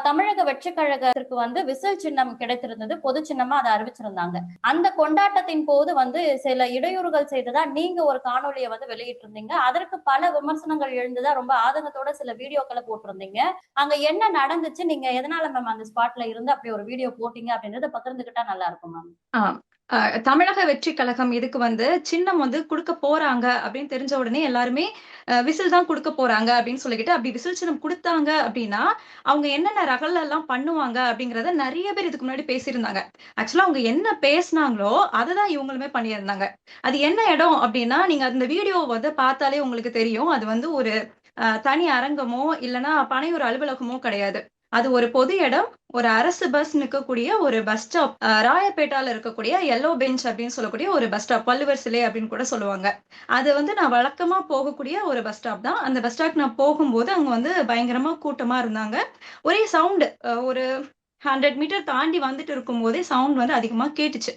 தமிழக வெற்றி கழகத்திற்கு விசில் சின்னம் கிடைத்திருந்தது. பொது சின்னமா அதை அறிவிச்சிருந்தாங்க. அந்த கொண்டாட்டத்தின் போது சில இடையூறுகள் செய்ததா நீங்க ஒரு காணொளியை வெளியிட்டிருந்தீங்க. அதற்கு பல விமர்சனங்கள் எழுந்ததா ரொம்ப ஆதங்கத்தோட சில வீடியோக்களை போட்டிருந்தீங்க. அங்க என்ன நடந்துச்சு? நீங்க எதனால மேம் அந்த ஸ்பாட்ல இருந்து அப்படி ஒரு வீடியோ போட்டீங்க அப்படின்றத பகிர்ந்துகிட்டா நல்லா இருக்கும் மேம். ஆ. தமிழக வெற்றி கழகம் இதுக்கு சின்னம் குடுக்க போறாங்க அப்படின்னு தெரிஞ்ச உடனே எல்லாருமே விசில் தான் குடுக்க போறாங்க அப்படின்னு சொல்லிக்கிட்டு அப்படி விசில் சின்னம் குடுத்தாங்க அப்படின்னா, அவங்க என்னென்ன ரகள் எல்லாம் பண்ணுவாங்க அப்படிங்கிறத நெறைய பேர் இதுக்கு முன்னாடி பேசியிருந்தாங்க. ஆக்சுவலா அவங்க என்ன பேசினாங்களோ, அததான் இவங்களுமே பண்ணியிருந்தாங்க. அது என்ன இடம் அப்படின்னா, நீங்க அந்த வீடியோ பார்த்தாலே உங்களுக்கு தெரியும். அது ஒரு தனி அரங்கமோ, இல்லன்னா பனையூர் அலுவலகமோ கிடையாது. அது ஒரு பொது இடம். ஒரு அரசு பஸ் நிக்கக்கூடிய ஒரு பஸ் ஸ்டாப். ராயப்பேட்டால இருக்கக்கூடிய எல்லோ பெஞ்ச் அப்படின்னு சொல்லக்கூடிய ஒரு பஸ் ஸ்டாப். வள்ளுவர் சிலை அப்படின்னு கூட சொல்லுவாங்க. அது நான் வழக்கமா போகக்கூடிய ஒரு பஸ் ஸ்டாப் தான். அந்த பஸ் ஸ்டாப்க்கு நான் போகும்போது அங்க பயங்கரமா கூட்டமா இருந்தாங்க. ஒரே சவுண்ட் ஒரு 100 மீட்டர் தாண்டி வந்துட்டு இருக்கும்போதே சவுண்ட் அதிகமா கேட்டுச்சு.